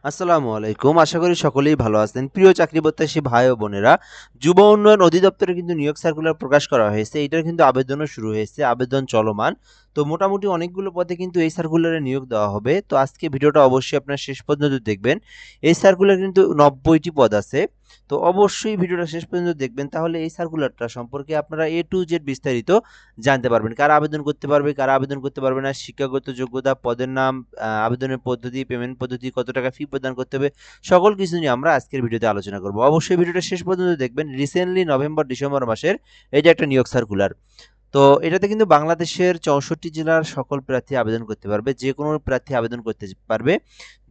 আসসালামু আলাইকুম। আশা করি সকলেই ভালো আছেন। প্রিয় চাকরি প্রত্যাশী ভাই ও বোনেরা, যুব উন্নয়ন অধিদপ্তরে কিন্তু নিয়োগ সার্কুলার প্রকাশ করা হয়েছে। এটার কিন্তু আবেদনও শুরু হয়েছে, আবেদন চলমান। তো মোটামুটি অনেকগুলো পদে কিন্তু এই সার্কুলারে নিয়োগ দেওয়া হবে। তো আজকে ভিডিওটা অবশ্যই আপনারা শেষ পর্যন্ত দেখবেন। এই সার্কুলার কিন্তু ৯০টি পদ আছে। তো অবশ্যই ভিডিওটা শেষ পর্যন্ত দেখবেন, তাহলে এই সার্কুলারটা সম্পর্কে আপনারা A to Z বিস্তারিত জানতে পারবেন। কারা আবেদন করতে পারবে, কারা আবেদন করতে পারবে না, শিক্ষাগত যোগ্যতা, পদের নাম, আবেদনের পদ্ধতি, পেমেন্ট পদ্ধতি, কত টাকা ফি প্রদান করতে হবে, সকল কিছু নিয়ে আমরা আজকের ভিডিওতে আলোচনা করব। অবশ্যই ভিডিওটা শেষ পর্যন্ত দেখবেন। রিসেন্টলি নভেম্বর ডিসেম্বর মাসের এটা একটা নিয়োগ সার্কুলার। তো এটাতে কিন্তু বাংলাদেশের ৬৪ জেলার সকল প্রার্থী আবেদন করতে পারবে। যে কোনো প্রার্থী আবেদন করতে পারবে।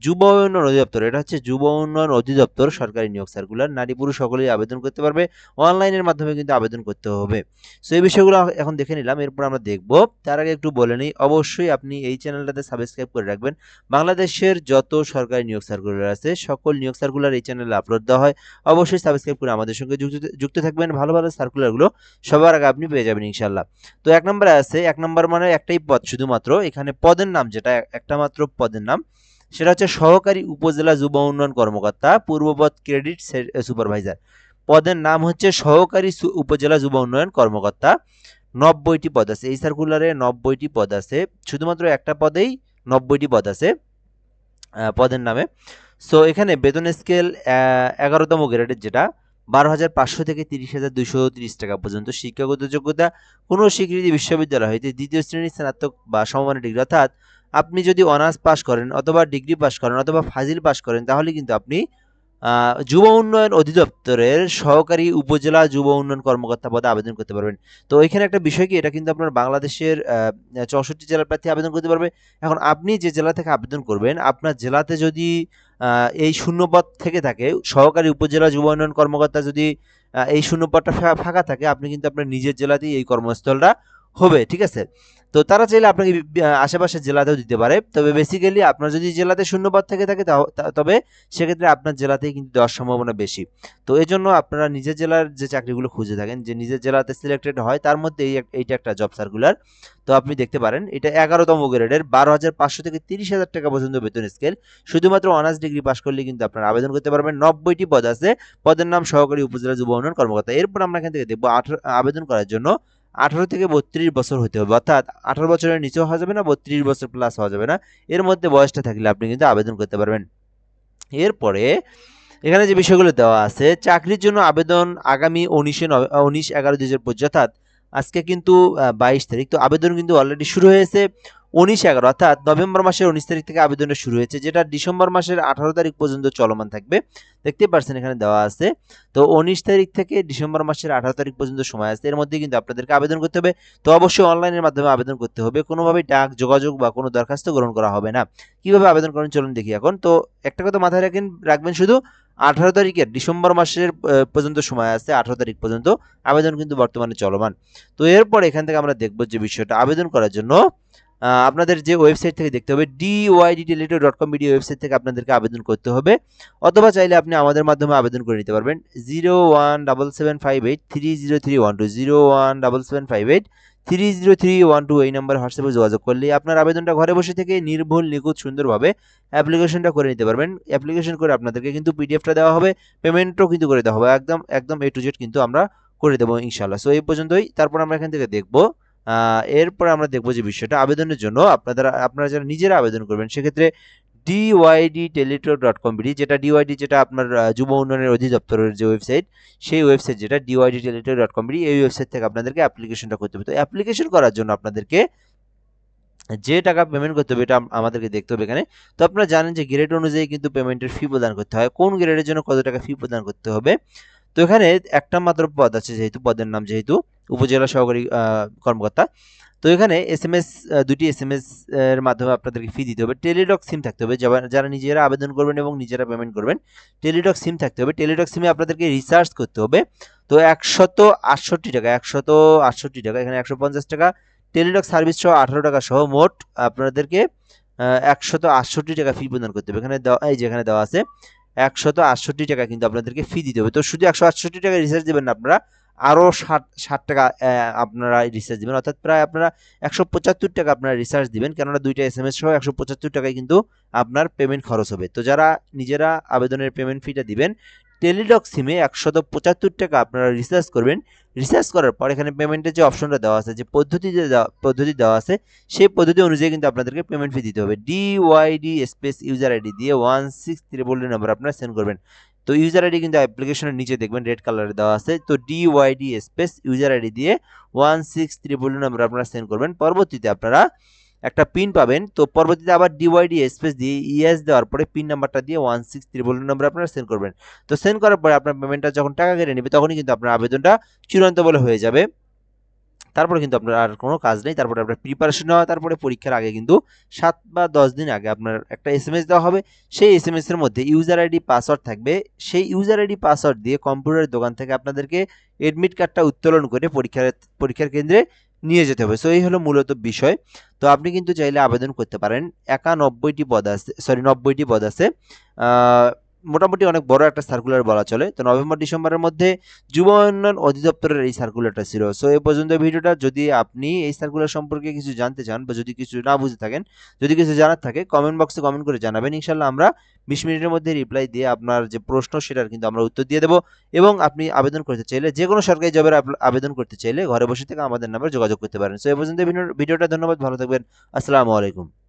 যুব উন্নয়ন অধিদপ্তর, এটা হচ্ছে যুব উন্নয়ন অধিদপ্তর সরকারি নিয়োগ সার্কুলার। নারী পুরুষ সকলেই আবেদন করতে পারবে। অনলাইনের মাধ্যমে কিন্তু আবেদন করতে হবে। সো এই বিষয়গুলো এখন দেখে নিলাম, এরপর আমরা দেখব। তার আগে একটু বলে নিই, অবশ্যই আপনি এই চ্যানেলটাতে সাবস্ক্রাইব করে রাখবেন। বাংলাদেশের যত সরকারি নিয়োগ সার্কুলার আছে, সকল নিয়োগ সার্কুলার এই চ্যানেলে আপলোড দেওয়া হয়। অবশ্যই সাবস্ক্রাইব করে আমাদের সঙ্গে যুক্ত থাকবেন। ভালো ভালো সার্কুলারগুলো সবার আগে আপনি পেয়ে যাবেন ইনশাল্লাহ। তো ১ নম্বরে আছে, ১ নম্বর মানে একটাই পদ শুধুমাত্র। এখানে পদের নাম যেটা, একটা মাত্র পদের নাম, সেটা হচ্ছে সহকারী উপজেলা যুব উন্নয়ন কর্মকর্তা, পূর্বপদ ক্রেডিট সুপারভাইজার। পদের নাম হচ্ছে সহকারী উপজেলা যুব উন্নয়ন কর্মকর্তা। ৯০টি পদ আছে এই সার্কুলারে, ৯০টি পদ আছে। শুধুমাত্র একটা পদেই ৯০টি পদ আছে পদের নামে। সো এখানে বেতন স্কেল ১১তম গ্রেডের, যেটা ১২,৫০০ থেকে ৩০,২৩০ টাকা পর্যন্ত। শিক্ষাগত যোগ্যতা, কোনো স্বীকৃতি বিশ্ববিদ্যালয় হইতে দ্বিতীয় শ্রেণীর স্নাতক বা সমমানের ডিগ্রি, অর্থাৎ আপনি যদি অনার্স পাস করেন অথবা ডিগ্রি পাস করেন অথবা ফাজিল পাস করেন, তাহলে কিন্তু আপনি যুব উন্নয়ন অধিদপ্তরের সহকারী উপজেলা যুব উন্নয়ন কর্মকর্তা পদে আবেদন করতে পারবেন। তো এখানে একটা বিষয় কি, এটা কিন্তু আপনার বাংলাদেশের ৬৪ জেলার প্রার্থী আবেদন করতে পারবে। এখন আপনি যে জেলা থেকে আবেদন করবেন, আপনার জেলাতে যদি এই শূন্যপদ থেকে থাকে, সহকারী উপজেলা যুব উন্নয়ন কর্মকর্তা যদি এই শূন্যপদটা ফাঁকা থাকে, আপনি কিন্তু আপনার নিজের জেলাতেই এই কর্মস্থলটা হবে, ঠিক আছে? তো তারা চাইলে আপনাকে আশেপাশের জেলাতেও দিতে পারে। তবে বেসিক্যালি আপনার যদি জেলাতে শূন্যপদ থেকে থাকে, তবে সেক্ষেত্রে আপনার জেলাতেই কিন্তু দেওয়ার সম্ভাবনা বেশি। তো এজন্য আপনারা নিজের জেলার যে চাকরিগুলো খুঁজে থাকেন, যে নিজের জেলাতে সিলেক্টেড হয়, তার মধ্যে এইটা একটা জব সার্কুলার। তো আপনি দেখতে পারেন, এটা ১১তম গ্রেডের, ১২,৫০০ থেকে ৩০,০০০ টাকা পর্যন্ত বেতন স্কেল। শুধুমাত্র অনার্স ডিগ্রি পাস করলে কিন্তু আপনারা আবেদন করতে পারবেন। ৯০টি পদ আছে। পদের নাম সহকারী উপজেলা যুব উন্নয়ন কর্মকর্তা। এরপর আমরা এখান থেকে দেখবো, আবেদন করার জন্য ১৮ থেকে ৩২ বছর হতে হবে, অর্থাৎ ১৮ বছরের নিচেও হওয়া যাবে না, ৩২ বছর প্লাস হওয়া যাবে না। এর মধ্যে বয়সটা থাকলে আপনি কিন্তু আবেদন করতে পারবেন। এরপরে এখানে যে বিষয়গুলো দেওয়া আছে, চাকরির জন্য আবেদন আগামী ১৯/১১/২০২৫, অর্থাৎ আজকে কিন্তু ২২ তারিখ। তো আবেদন কিন্তু অলরেডি শুরু হয়েছে ১৯/১১, অর্থাৎ নভেম্বর মাসের ১৯ তারিখ থেকে আবেদনটা শুরু হয়েছে, যেটা ডিসেম্বর মাসের ১৮ তারিখ পর্যন্ত চলমান থাকবে। দেখতেই পাচ্ছেন এখানে দেওয়া আছে। তো ১৯ তারিখ থেকে ডিসেম্বর মাসের ১৮ তারিখ পর্যন্ত সময় আছে। এর মধ্যে কিন্তু আপনাদেরকে আবেদন করতে হবে। তো অবশ্যই অনলাইনের মাধ্যমে আবেদন করতে হবে। কোনোভাবেই ডাক যোগাযোগ বা কোনো দরখাস্ত গ্রহণ করা হবে না। কিভাবে আবেদন করেন চলুন দেখি এখন। তো একটা কথা মাথায় রাখবেন শুধু, ১৮ তারিখের ডিসেম্বর মাসের পর্যন্ত সময় আছে। ১৮ তারিখ পর্যন্ত আবেদন কিন্তু বর্তমানে চলমান। তো এরপর এখান থেকে আমরা দেখব যে বিষয়টা, আবেদন করার জন্য আপনাদের যে ওয়েবসাইট থেকে দেখতে হবে, dydteleto.com বিডি ওয়েবসাইট থেকে আপনাদেরকে আবেদন করতে হবে। অথবা চাইলে আপনি আমাদের মাধ্যমে আবেদন করে নিতে পারবেন। 017758303120, 017758303120 এই নাম্বারে হোয়াটসঅ্যাপে যোগাযোগ করলে আপনার আবেদনটা ঘরে বসে থেকে নির্ভুল, নিখুঁত, সুন্দরভাবে অ্যাপ্লিকেশনটা করে নিতে পারবেন। অ্যাপ্লিকেশন করে আপনাদেরকে কিন্তু পিডিএফটা দেওয়া হবে, পেমেন্টও কিন্তু করে দেওয়া হবে। একদম একদম A to Z কিন্তু আমরা করে দেবো ইনশাল্লাহ। সো এই পর্যন্তই। তারপর আমরা এখান থেকে দেখবো, এরপরে আমরা দেখবো যে বিষয়টা, আবেদনের জন্য আপনারা যারা নিজেরা আবেদন করবেন, সেক্ষেত্রে dydteleto.com বিডি, যেটা ডিওয়াইডি, যেটা আপনার যুব উন্নয়নের অধিদপ্তরের যে ওয়েবসাইট, সেই ওয়েবসাইট যেটা dydteleto.com বিডি, এই ওয়েবসাইট থেকে আপনাদেরকে অ্যাপ্লিকেশনটা করতে হবে। তো অ্যাপ্লিকেশন করার জন্য আপনাদেরকে যে টাকা পেমেন্ট করতে হবে, এটা আমাদেরকে দেখতে হবে এখানে। তো আপনারা জানেন যে গ্রেড অনুযায়ী কিন্তু পেমেন্টের ফি প্রদান করতে হয়, কোন গ্রেডের জন্য কত টাকা ফি প্রদান করতে হবে। তো এখানে একটা মাত্র পদ আছে, যেহেতু পদের নাম যেহেতু উপজেলা সহকারী কর্মকর্তা। তো এখানে এসএমএস, দুটি এসএমএস এর মাধ্যমে আপনাদেরকে ফি দিতে হবে। টেলিটক সিম থাকতে হবে, যারা নিজেরা আবেদন করবেন এবং নিজেরা পেমেন্ট করবেন, টেলিটক সিম থাকতে হবে। টেলিটক সিমে আপনাদেরকে রিচার্জ করতে হবে। তো ১৬৮ টাকা, ১৬৮ টাকা, এখানে ১৫০ টাকা টেলিটক সার্ভিস সহ ১৮ টাকা সহ মোট আপনাদেরকে ১৬৮ টাকা ফি প্রদান করতে হবে। এখানে দেওয়া, এই যেখানে দেওয়া আছে ১৬৮ টাকা কিন্তু আপনাদেরকে ফি দিতে হবে। তো শুধু ১৬৮ টাকা রিচার্জ দেবেন না আপনারা, আরও 60 টাকা আপনারা রিচার্জ দিবেন, অর্থাৎ প্রায় আপনারা 175 টাকা আপনারা রিচার্জ দিবেন, কেননা 2টা SMS সহ 175 টাকায় কিন্তু আপনার পেমেন্ট খরচ হবে। তো যারা নিজেরা আবেদনের পেমেন্ট ফিটা দিবেন, টেলিটক সিমে 175 টাকা আপনারা রিচার্জ করবেন। রিচার্জ করার পর এখানে পেমেন্টের যে অপশনটা দেওয়া আছে, যে পদ্ধতি দেওয়া আছে, সেই পদ্ধতি অনুযায়ী কিন্তু আপনাদেরকে পেমেন্ট ফি দিতে হবে। ডিওয়াইডি স্পেস ইউজার আইডি দিয়ে 163 নাম্বার আপনারা সেন্ড করবেন। তো ইউজার আইডি কিন্তু অ্যাপ্লিকেশনের নিচে দেখবেন রেড কালারে দেওয়া আছে। তো ডিওয়াইডি স্পেস ইউজার আইডি দিয়ে 163 নাম্বার আপনারা সেন্ড করবেন। পরবর্তীতে আপনারা একটা পিন পাবেন। তো পরবর্তীতে আবার ডিওয়াইডি স্পেস দিয়ে ইএস দেওয়ার পরে পিন নাম্বারটা দিয়ে 163 নাম্বার আপনারা সেন্ড করবেন। তো সেন্ড করার পরে আপনার পেমেন্টটা যখন টাকা কেটে নেবে, তখনই কিন্তু আপনার আবেদনটা চূড়ান্ত বলে হয়ে যাবে। তারপরে কিন্তু আপনার আর কোনো কাজ নেই। তারপরে আপনার প্রিপারেশন নেওয়া, তারপরে পরীক্ষার আগে কিন্তু 7 বা 10 দিন আগে আপনার একটা SMS দেওয়া হবে। সেই SMS এর মধ্যে ইউজার আইডি পাসওয়ার্ড থাকবে। সেই ইউজার আইডি পাসওয়ার্ড দিয়ে কম্পিউটারের দোকান থেকে আপনাদেরকে এডমিট কার্ডটা উত্তোলন করে পরীক্ষার কেন্দ্রে নিয়ে যেতে হবে। সো এই হলো মূলত বিষয়। তো আপনি কিন্তু চাইলে আবেদন করতে পারেন। 90টি পদ আছে। মোটামুটি অনেক বড় একটা সার্কুলার বলা চলে। তো নভেম্বর ডিসেম্বরের মধ্যে যুব উন্নয়ন অধিদপ্তরের এই সার্কুলারটা ছিল। সো এই পর্যন্ত ভিডিওটা। যদি আপনি এই সার্কুলার সম্পর্কে কিছু জানতে চান বা যদি কিছু না বুঝে থাকেন, যদি কিছু জানার থাকে, কমেন্ট বক্সে কমেন্ট করে জানাবেন। ইনশাল্লাহ আমরা 20 মিনিটের মধ্যে রিপ্লাই দিয়ে আপনার যে প্রশ্ন সেটার কিন্তু আমরা উত্তর দিয়ে দেবো। এবং আপনি আবেদন করতে চাইলে, যে কোনো সরকারি জবের আবেদন করতে চাইলে ঘরে বসে থেকে আমাদের নাম্বার যোগাযোগ করতে পারেন। সো এই পর্যন্ত ভিডিওটা। ধন্যবাদ, ভালো থাকবেন। আসসালামু আলাইকুম।